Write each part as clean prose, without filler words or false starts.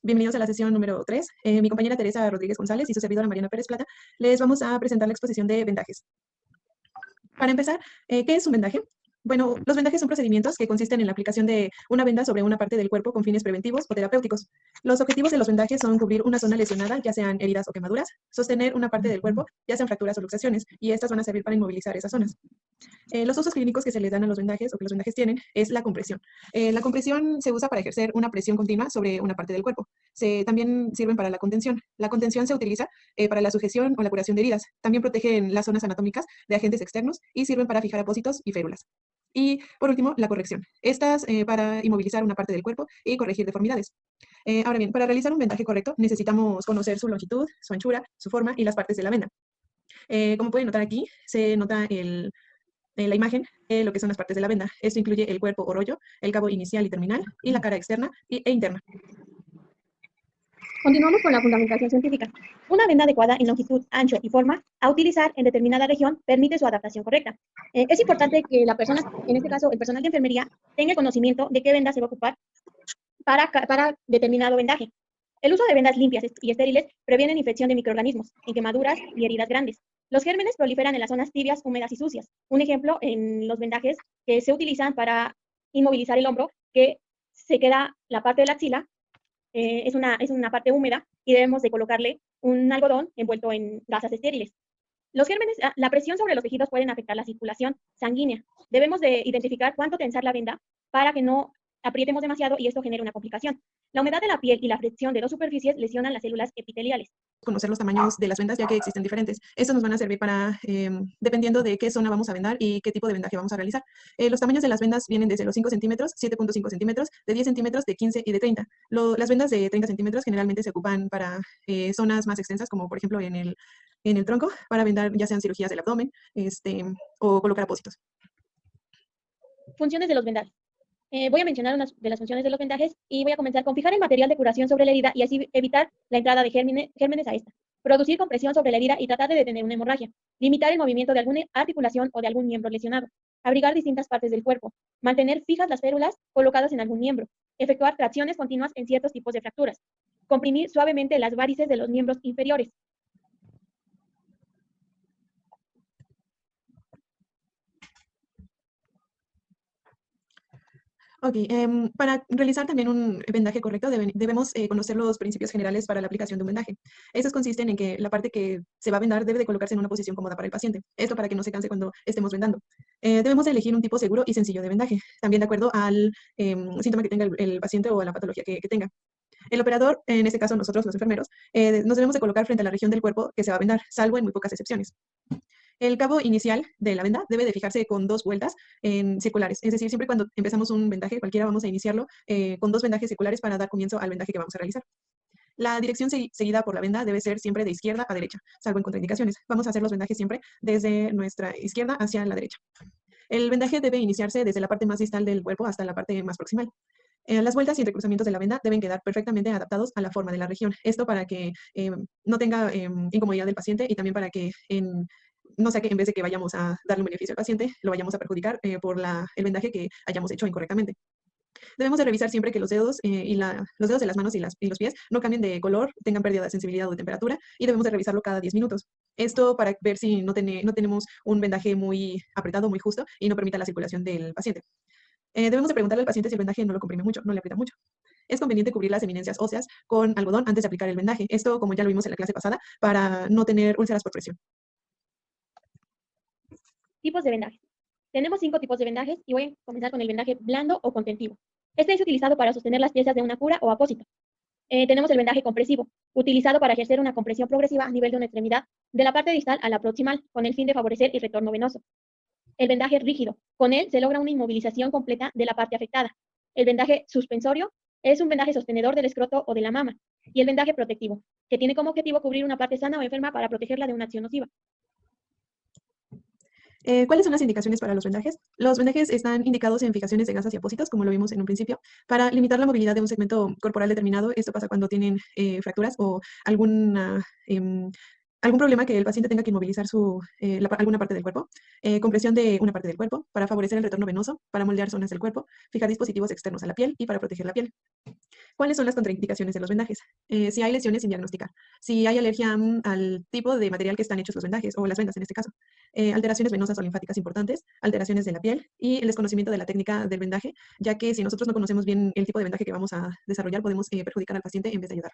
Bienvenidos a la sesión número 3. Mi compañera Teresa Rodríguez González y su servidora Mariana Pérez Plata les vamos a presentar la exposición de vendajes. Para empezar, ¿qué es un vendaje? Bueno, los vendajes son procedimientos que consisten en la aplicación de una venda sobre una parte del cuerpo con fines preventivos o terapéuticos. Los objetivos de los vendajes son cubrir una zona lesionada, ya sean heridas o quemaduras, sostener una parte del cuerpo, ya sean fracturas o luxaciones, y estas van a servir para inmovilizar esas zonas. Los usos clínicos que se les dan a los vendajes o que los vendajes tienen es la compresión. La compresión se usa para ejercer una presión continua sobre una parte del cuerpo. También sirven para la contención. La contención se utiliza para la sujeción o la curación de heridas. También protegen las zonas anatómicas de agentes externos y sirven para fijar apósitos y férulas. Y por último, la corrección. Estas para inmovilizar una parte del cuerpo y corregir deformidades. Ahora bien, para realizar un vendaje correcto necesitamos conocer su longitud, su anchura, su forma y las partes de la venda. Como pueden notar aquí, se nota en la imagen lo que son las partes de la venda. Esto incluye el cuerpo o rollo, el cabo inicial y terminal, y la cara externa e interna. Continuamos con la fundamentación científica. Una venda adecuada en longitud, ancho y forma a utilizar en determinada región permite su adaptación correcta. Es importante que la persona, en este caso el personal de enfermería, tenga conocimiento de qué venda se va a ocupar para determinado vendaje. El uso de vendas limpias y estériles previenen infección de microorganismos en quemaduras y heridas grandes. Los gérmenes proliferan en las zonas tibias, húmedas y sucias. Un ejemplo en los vendajes que se utilizan para inmovilizar el hombro, que se queda la parte de la axila, es una parte húmeda y debemos de colocarle un algodón envuelto en gasas estériles. Los gérmenes, la presión sobre los tejidos pueden afectar la circulación sanguínea. Debemos de identificar cuánto tensar la venda para que no aprietemos demasiado y esto genere una complicación. La humedad de la piel y la fricción de dos superficies lesionan las células epiteliales. Conocer los tamaños de las vendas, ya que existen diferentes. Estos nos van a servir para, dependiendo de qué zona vamos a vendar y qué tipo de vendaje vamos a realizar. Los tamaños de las vendas vienen desde los 5 centímetros, 7.5 centímetros, de 10 centímetros, de 15 y de 30. Las vendas de 30 centímetros generalmente se ocupan para zonas más extensas, como por ejemplo en el tronco, para vendar ya sean cirugías del abdomen o colocar apósitos. Funciones de los vendajes. Voy a mencionar unas de las funciones de los vendajes y voy a comenzar con fijar el material de curación sobre la herida y así evitar la entrada de gérmenes a esta. Producir compresión sobre la herida y tratar de detener una hemorragia. Limitar el movimiento de alguna articulación o de algún miembro lesionado. Abrigar distintas partes del cuerpo. Mantener fijas las férulas colocadas en algún miembro. Efectuar tracciones continuas en ciertos tipos de fracturas. Comprimir suavemente las varices de los miembros inferiores. Ok, para realizar también un vendaje correcto debemos conocer los principios generales para la aplicación de un vendaje. Estos consisten en que la parte que se va a vendar debe de colocarse en una posición cómoda para el paciente. Esto para que no se canse cuando estemos vendando. Debemos de elegir un tipo seguro y sencillo de vendaje, también de acuerdo al síntoma que tenga el paciente o a la patología que tenga. El operador, en este caso nosotros los enfermeros, nos debemos de colocar frente a la región del cuerpo que se va a vendar, salvo en muy pocas excepciones. El cabo inicial de la venda debe de fijarse con 2 vueltas circulares. Es decir, siempre cuando empezamos un vendaje, cualquiera vamos a iniciarlo con 2 vendajes circulares para dar comienzo al vendaje que vamos a realizar. La dirección seguida por la venda debe ser siempre de izquierda a derecha, salvo en contraindicaciones. Vamos a hacer los vendajes siempre desde nuestra izquierda hacia la derecha. El vendaje debe iniciarse desde la parte más distal del cuerpo hasta la parte más proximal. Las vueltas y entrecruzamientos de la venda deben quedar perfectamente adaptados a la forma de la región. Esto para que no tenga incomodidad del paciente y también para que no sea que en vez de que vayamos a darle un beneficio al paciente, lo vayamos a perjudicar por el vendaje que hayamos hecho incorrectamente. Debemos de revisar siempre que los dedos los dedos de las manos y los pies no cambien de color, tengan pérdida de sensibilidad o de temperatura y debemos de revisarlo cada 10 minutos. Esto para ver si no tenemos un vendaje muy apretado, muy justo y no permita la circulación del paciente. Debemos de preguntarle al paciente si el vendaje no lo comprime mucho, no le aprieta mucho. Es conveniente cubrir las eminencias óseas con algodón antes de aplicar el vendaje. Esto, como ya lo vimos en la clase pasada, para no tener úlceras por presión. Tipos de vendajes. Tenemos 5 tipos de vendajes y voy a comenzar con el vendaje blando o contentivo. Este es utilizado para sostener las piezas de una cura o apósito. Tenemos el vendaje compresivo, utilizado para ejercer una compresión progresiva a nivel de una extremidad, de la parte distal a la proximal, con el fin de favorecer el retorno venoso. El vendaje rígido, con él se logra una inmovilización completa de la parte afectada. El vendaje suspensorio es un vendaje sostenedor del escroto o de la mama. Y el vendaje protectivo, que tiene como objetivo cubrir una parte sana o enferma para protegerla de una acción nociva. ¿Cuáles son las indicaciones para los vendajes? Los vendajes están indicados en fijaciones de gasas y apósitos, como lo vimos en un principio, para limitar la movilidad de un segmento corporal determinado. Esto pasa cuando tienen fracturas o algún problema que el paciente tenga que inmovilizar alguna parte del cuerpo, compresión de una parte del cuerpo para favorecer el retorno venoso, para moldear zonas del cuerpo, fijar dispositivos externos a la piel y para proteger la piel. ¿Cuáles son las contraindicaciones de los vendajes? Si hay lesiones sin diagnosticar, si hay alergia al tipo de material que están hechos los vendajes o las vendas en este caso, alteraciones venosas o linfáticas importantes, alteraciones de la piel y el desconocimiento de la técnica del vendaje, ya que si nosotros no conocemos bien el tipo de vendaje que vamos a desarrollar, podemos perjudicar al paciente en vez de ayudar.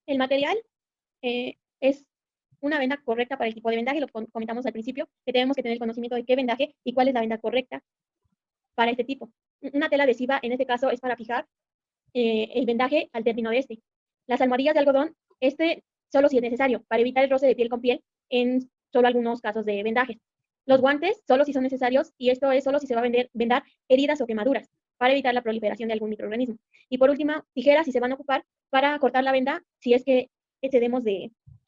El material es una venda correcta para el tipo de vendaje, lo comentamos al principio, que tenemos que tener conocimiento de qué vendaje y cuál es la venda correcta para este tipo. Una tela adhesiva, en este caso, es para fijar el vendaje al término de este. Las almohadillas de algodón, solo si es necesario, para evitar el roce de piel con piel en solo algunos casos de vendajes. Los guantes, solo si son necesarios, y esto es solo si se va a vendar heridas o quemaduras, para evitar la proliferación de algún microorganismo. Y por último, tijeras, si se van a ocupar para cortar la venda, si es que excedemos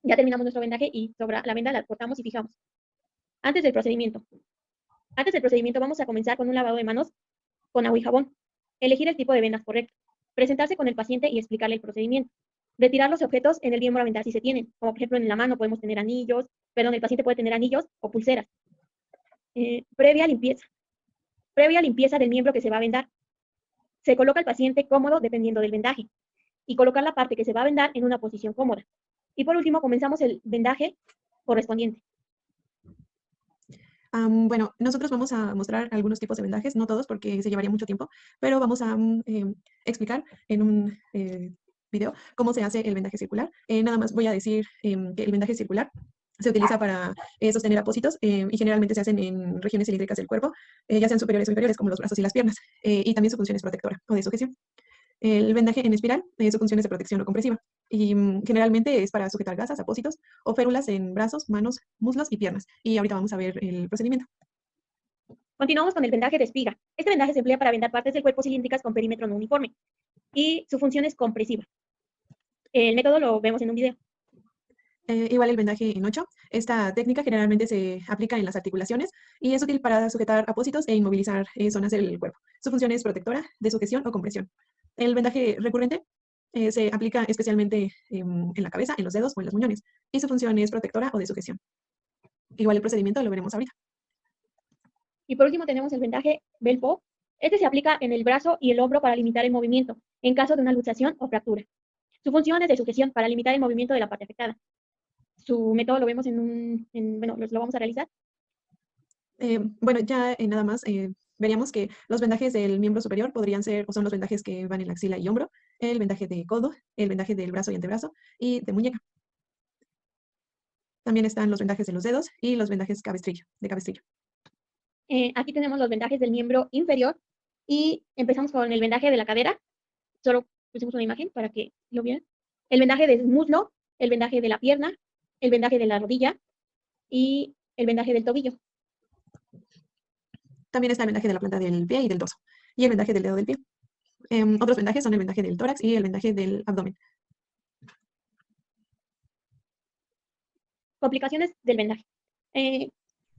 ya terminamos nuestro vendaje y sobra la venda, la cortamos y fijamos. Antes del procedimiento vamos a comenzar con un lavado de manos con agua y jabón. Elegir el tipo de vendas correcto. Presentarse con el paciente y explicarle el procedimiento. Retirar los objetos en el miembro a vendar si se tienen. Como por ejemplo en la mano podemos tener el paciente puede tener anillos o pulseras. Previa limpieza del miembro que se va a vendar. Se coloca el paciente cómodo dependiendo del vendaje. Y colocar la parte que se va a vendar en una posición cómoda. Y por último, comenzamos el vendaje correspondiente. Bueno, nosotros vamos a mostrar algunos tipos de vendajes, no todos porque se llevaría mucho tiempo, pero vamos a explicar en un video cómo se hace el vendaje circular. Nada más voy a decir que el vendaje circular se utiliza para sostener apósitos y generalmente se hacen en regiones cilíndricas del cuerpo, ya sean superiores o inferiores como los brazos y las piernas, y también su función es protectora o de sujeción. El vendaje en espiral, su función es de protección o compresiva y generalmente es para sujetar gasas, apósitos o férulas en brazos, manos, muslos y piernas. Y ahorita vamos a ver el procedimiento. Continuamos con el vendaje de espiga. Este vendaje se emplea para vendar partes del cuerpo cilíndricas con perímetro no uniforme y su función es compresiva. El método lo vemos en un video. Igual el vendaje en 8. Esta técnica generalmente se aplica en las articulaciones y es útil para sujetar apósitos e inmovilizar zonas del cuerpo. Su función es protectora, de sujeción o compresión. El vendaje recurrente se aplica especialmente en la cabeza, en los dedos o en los muñones y su función es protectora o de sujeción. Igual el procedimiento lo veremos ahorita. Y por último tenemos el vendaje Bell-Pop. Este se aplica en el brazo y el hombro para limitar el movimiento en caso de una luxación o fractura. Su función es de sujeción para limitar el movimiento de la parte afectada. Su método lo vemos lo vamos a realizar. Bueno, ya nada más veríamos que los vendajes del miembro superior podrían ser o son los vendajes que van en la axila y hombro, el vendaje de codo, el vendaje del brazo y antebrazo y de muñeca. También están los vendajes de los dedos y los vendajes de cabestrillo. Aquí tenemos los vendajes del miembro inferior y empezamos con el vendaje de la cadera. Solo pusimos una imagen para que lo vean. El vendaje del muslo, el vendaje de la pierna, el vendaje de la rodilla y el vendaje del tobillo. También está el vendaje de la planta del pie y del dorso y el vendaje del dedo del pie. Otros vendajes son el vendaje del tórax y el vendaje del abdomen. Complicaciones del vendaje.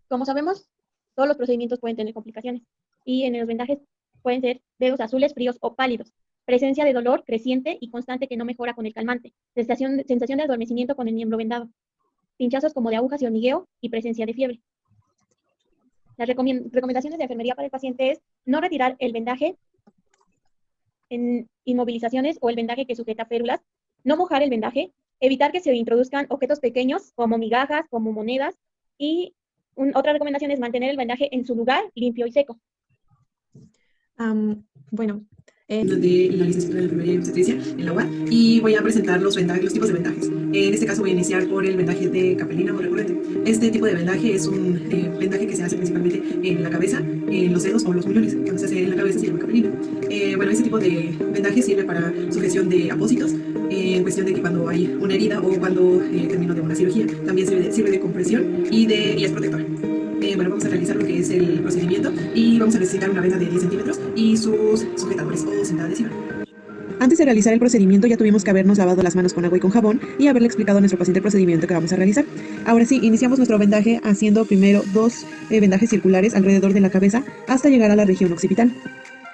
Como sabemos, todos los procedimientos pueden tener complicaciones y en los vendajes pueden ser dedos azules, fríos o pálidos, presencia de dolor creciente y constante que no mejora con el calmante, sensación de adormecimiento con el miembro vendado, pinchazos como de agujas y hormigueo y presencia de fiebre. Las recomendaciones de enfermería para el paciente es no retirar el vendaje en inmovilizaciones o el vendaje que sujeta férulas, no mojar el vendaje, evitar que se introduzcan objetos pequeños como migajas, como monedas y otra recomendación es mantener el vendaje en su lugar limpio y seco. Bueno, de la licenciatura de enfermería y obstetricia en la UAT y voy a presentar los tipos de vendajes. En este caso voy a iniciar por el vendaje de capelina o recurrente. Este tipo de vendaje es un vendaje que se hace principalmente en la cabeza, en los dedos o los muñones. Cuando se hace en la cabeza se llama capelina. Bueno, este tipo de vendaje sirve para sujeción de apósitos, en cuestión de que cuando hay una herida o cuando termino de una cirugía, también sirve de compresión y es protector. Bueno, vamos a realizar lo que es el procedimiento y vamos a necesitar una venda de 10 centímetros y sus sujetadores o cinta adhesiva. Antes de realizar el procedimiento ya tuvimos que habernos lavado las manos con agua y con jabón y haberle explicado a nuestro paciente el procedimiento que vamos a realizar. Ahora sí, iniciamos nuestro vendaje haciendo primero 2 vendajes circulares alrededor de la cabeza hasta llegar a la región occipital.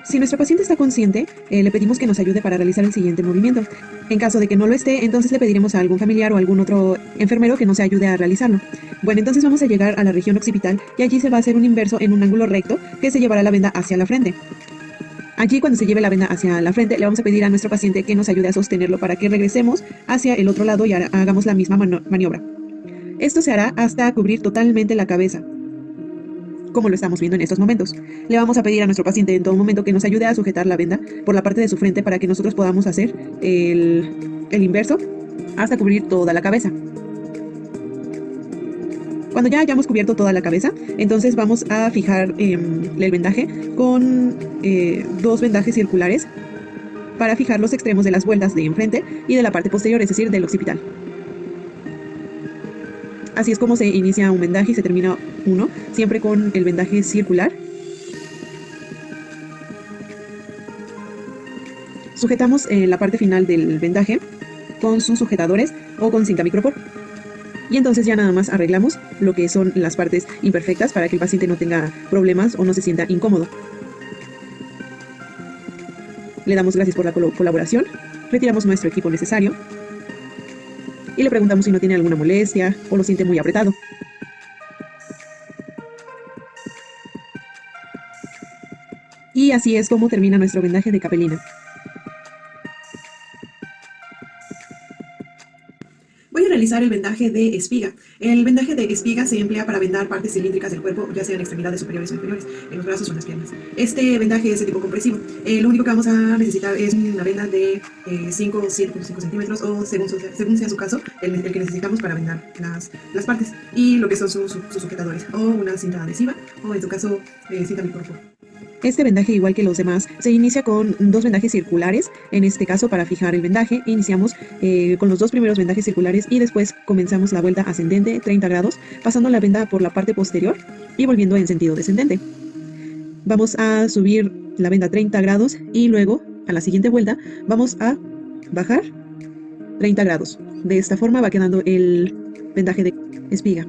Si nuestro paciente está consciente, le pedimos que nos ayude para realizar el siguiente movimiento. En caso de que no lo esté, entonces le pediremos a algún familiar o algún otro enfermero que nos ayude a realizarlo. Bueno, entonces vamos a llegar a la región occipital y allí se va a hacer un inverso en un ángulo recto que se llevará la venda hacia la frente. Allí, cuando se lleve la venda hacia la frente, le vamos a pedir a nuestro paciente que nos ayude a sostenerlo para que regresemos hacia el otro lado y hagamos la misma maniobra. Esto se hará hasta cubrir totalmente la cabeza, como lo estamos viendo en estos momentos. Le vamos a pedir a nuestro paciente en todo momento que nos ayude a sujetar la venda por la parte de su frente para que nosotros podamos hacer el inverso hasta cubrir toda la cabeza. Cuando ya hayamos cubierto toda la cabeza, entonces vamos a fijar el vendaje con dos vendajes circulares para fijar los extremos de las vueltas de enfrente y de la parte posterior, es decir, del occipital. Así es como se inicia un vendaje y se termina uno, siempre con el vendaje circular. Sujetamos la parte final del vendaje con sus sujetadores o con cinta micropor. Y entonces ya nada más arreglamos lo que son las partes imperfectas para que el paciente no tenga problemas o no se sienta incómodo. Le damos gracias por la colaboración, retiramos nuestro equipo necesario y le preguntamos si no tiene alguna molestia o lo siente muy apretado. Y así es como termina nuestro vendaje de capelina. Voy a realizar el vendaje de espiga. El vendaje de espiga se emplea para vendar partes cilíndricas del cuerpo, ya sean extremidades superiores o inferiores, en los brazos o en las piernas. Este vendaje es de tipo compresivo. Lo único que vamos a necesitar es una venda de 5 o 7.5 centímetros o según sea su caso, el que necesitamos para vendar las partes. Y lo que son sus sujetadores, o una cinta adhesiva, o en su caso, cinta micropor. Este vendaje, igual que los demás, se inicia con dos vendajes circulares. En este caso, para fijar el vendaje, iniciamos con los dos primeros vendajes circulares y después comenzamos la vuelta ascendente 30 grados, pasando la venda por la parte posterior y volviendo en sentido descendente. Vamos a subir la venda 30 grados y luego, a la siguiente vuelta, vamos a bajar 30 grados. De esta forma va quedando el vendaje de espiga.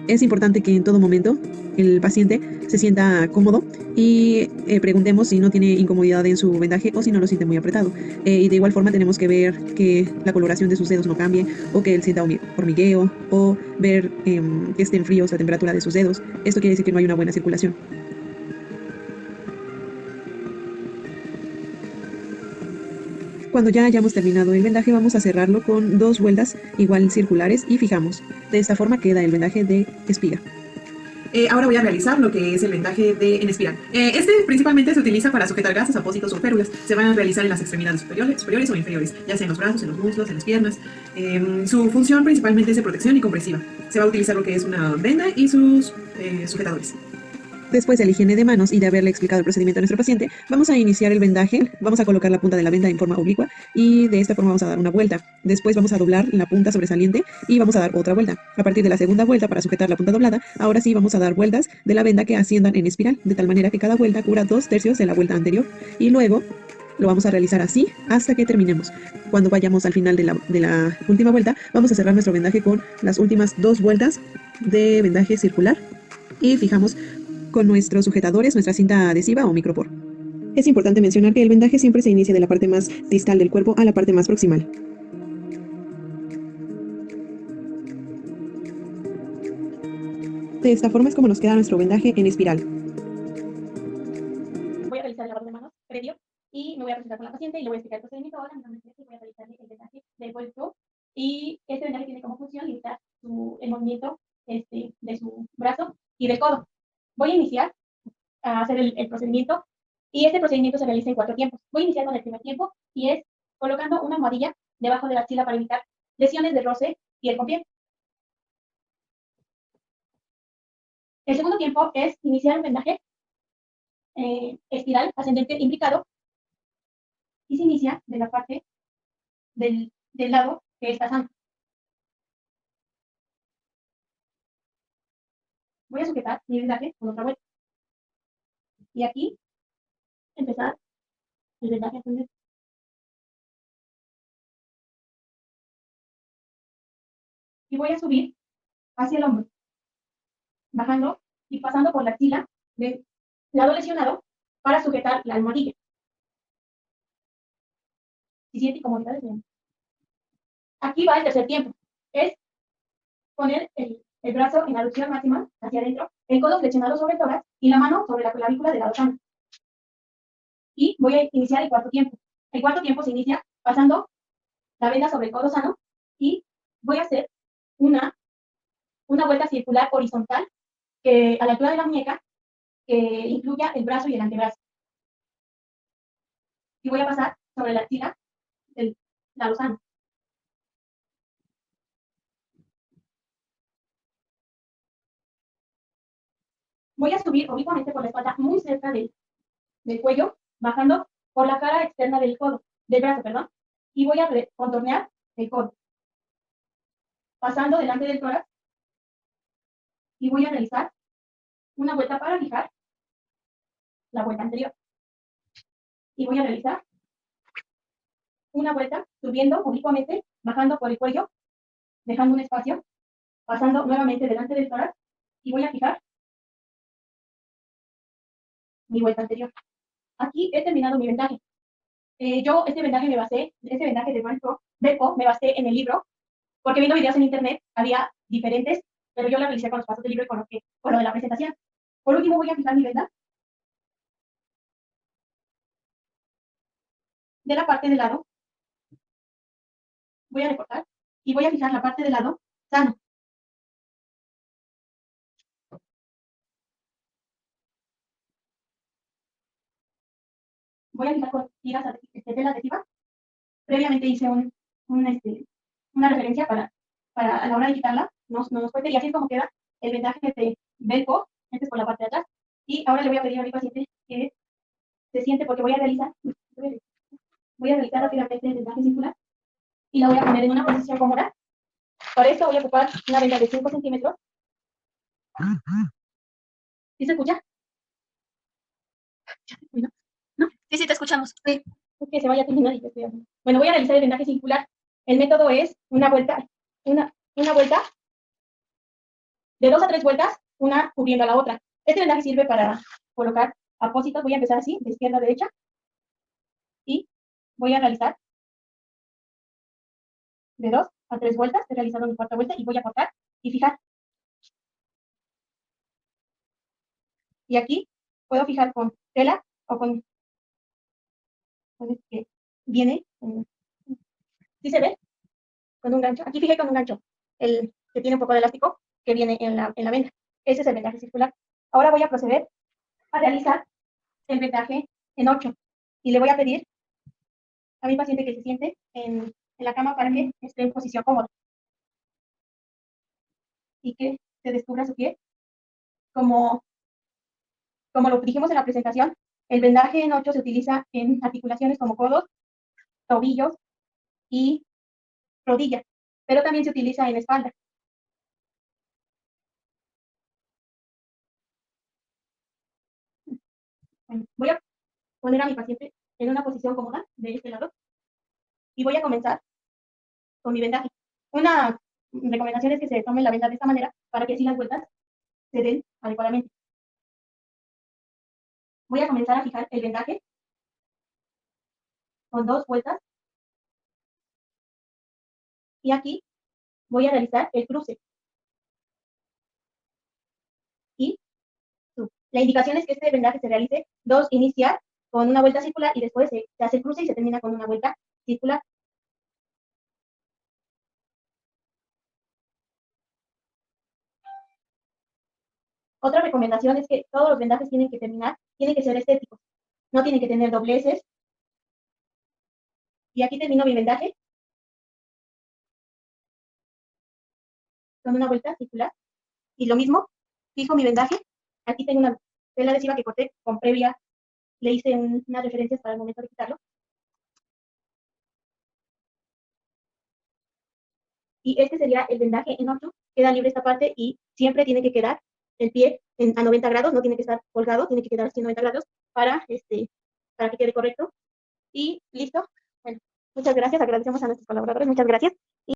Es importante que en todo momento el paciente se sienta cómodo y preguntemos si no tiene incomodidad en su vendaje o si no lo siente muy apretado. Y de igual forma tenemos que ver que la coloración de sus dedos no cambie o que él sienta hormigueo o ver que estén fríos la temperatura de sus dedos. Esto quiere decir que no hay una buena circulación. Cuando ya hayamos terminado el vendaje, vamos a cerrarlo con dos vueltas igual circulares y fijamos. De esta forma queda el vendaje de espiga. Ahora voy a realizar lo que es el vendaje en espiral. Este principalmente se utiliza para sujetar gasas, apósitos o férulas. Se van a realizar en las extremidades superiores o inferiores, ya sea en los brazos, en los muslos, en las piernas. Su función principalmente es de protección y compresiva. Se va a utilizar lo que es una venda y sus sujetadores. Después de la higiene de manos y de haberle explicado el procedimiento a nuestro paciente, vamos a iniciar el vendaje. Vamos a colocar la punta de la venda en forma oblicua y de esta forma vamos a dar una vuelta. Después vamos a doblar la punta sobresaliente y vamos a dar otra vuelta. A partir de la segunda vuelta, para sujetar la punta doblada, ahora sí vamos a dar vueltas de la venda que asciendan en espiral, de tal manera que cada vuelta cubra 2/3 de la vuelta anterior. Y luego lo vamos a realizar así hasta que terminemos. Cuando vayamos al final de la última vuelta, vamos a cerrar nuestro vendaje con las últimas dos vueltas de vendaje circular y fijamos con nuestros sujetadores, nuestra cinta adhesiva o micropor. Es importante mencionar que el vendaje siempre se inicia de la parte más distal del cuerpo a la parte más proximal. De esta forma es como nos queda nuestro vendaje en espiral. Voy a realizar el lavado de manos previo y me voy a presentar con la paciente y le voy a explicar el procedimiento. Ahora, voy a realizarle el vendaje del cuello y este vendaje tiene como función limitar el movimiento de su brazo y del codo. Voy a iniciar a hacer el procedimiento y este procedimiento se realiza en 4 tiempos. Voy a iniciar con el primer tiempo y es colocando una almohadilla debajo de la axila para evitar lesiones de roce piel con piel. El segundo tiempo es iniciar un vendaje espiral ascendente implicado y se inicia de la parte del lado que está sano. Voy a sujetar mi vendaje con otra vuelta. Y aquí empezar el vendaje ascendente. Y voy a subir hacia el hombro, bajando y pasando por la axila del lado lesionado para sujetar la almohadilla. Si siente incomodidades, aquí va el tercer tiempo. Es poner el brazo en aducción máxima hacia adentro, el codo flexionado sobre el tórax y la mano sobre la clavícula del lado sano. Y voy a iniciar el cuarto tiempo. El cuarto tiempo se inicia pasando la venda sobre el codo sano y voy a hacer una vuelta circular horizontal a la altura de la muñeca que incluya el brazo y el antebrazo. Y voy a pasar sobre la axila del lado sano. Voy a subir oblicuamente por la espalda muy cerca del cuello, bajando por la cara externa del brazo, perdón, y voy a contornear el codo, pasando delante del tórax, y voy a realizar una vuelta para fijar la vuelta anterior. Y voy a realizar una vuelta subiendo oblicuamente, bajando por el cuello, dejando un espacio, pasando nuevamente delante del tórax, y voy a fijar mi vuelta anterior. Aquí he terminado mi vendaje. Yo este vendaje de Belco, me basé en el libro, porque viendo videos en internet había diferentes, pero yo la realicé con los pasos del libro y con lo de la presentación. Por último voy a fijar mi venda de la parte del lado. Voy a recortar y voy a fijar la parte del lado sano. Voy a fijar con tiras de tela adhesiva. Previamente hice una referencia para a la hora de quitarla, no nos cuente, y así es como queda el vendaje de Belco, este es por la parte de atrás. Y ahora le voy a pedir a mi paciente que se siente, porque voy a realizar rápidamente el vendaje circular y la voy a poner en una posición cómoda. Para esto voy a ocupar una venda de 5 centímetros. ¿Sí se escucha? ¿No? ¿No? Sí, te escuchamos. Sí, es que se vaya a terminar y yo estoy hablando. Bueno, voy a realizar el vendaje circular. El método es una vuelta de 2 a 3 vueltas, una cubriendo a la otra. Este vendaje sirve para colocar apósitos. Voy a empezar así, de izquierda a derecha, y voy a realizar de 2 a 3 vueltas. He realizado mi cuarta vuelta y voy a cortar y fijar. Y aquí puedo fijar con tela o con que viene, ¿sí se ve? Con un gancho. Aquí fijé con un gancho, el que tiene un poco de elástico que viene en la venda. Ese es el vendaje circular. Ahora voy a proceder a realizar el vendaje en 8 y le voy a pedir a mi paciente que se siente en la cama para que esté en posición cómoda y que se descubra su pie. Como lo dijimos en la presentación, el vendaje en 8 se utiliza en articulaciones como codos, tobillos y rodilla, pero también se utiliza en espalda. Bueno, voy a poner a mi paciente en una posición cómoda de este lado y voy a comenzar con mi vendaje. Una recomendación es que se tomen la venda de esta manera para que así las vueltas se den adecuadamente. Voy a comenzar a fijar el vendaje con 2 vueltas y aquí voy a realizar el cruce. Y la indicación es que este vendaje se realice iniciar con una vuelta circular y después se hace el cruce y se termina con una vuelta circular. Otra recomendación es que todos los vendajes tienen que ser estéticos, no tienen que tener dobleces. Y aquí termino mi vendaje con una vuelta circular. Y lo mismo, fijo mi vendaje. Aquí tengo una tela adhesiva que corté con previa, le hice unas referencias para el momento de quitarlo. Y este sería el vendaje en 8. Queda libre esta parte y siempre tiene que quedar el pie a 90 grados, no tiene que estar colgado, tiene que quedar así 90 grados para que quede correcto. Y listo. Bueno, muchas gracias, agradecemos a nuestros colaboradores, muchas gracias.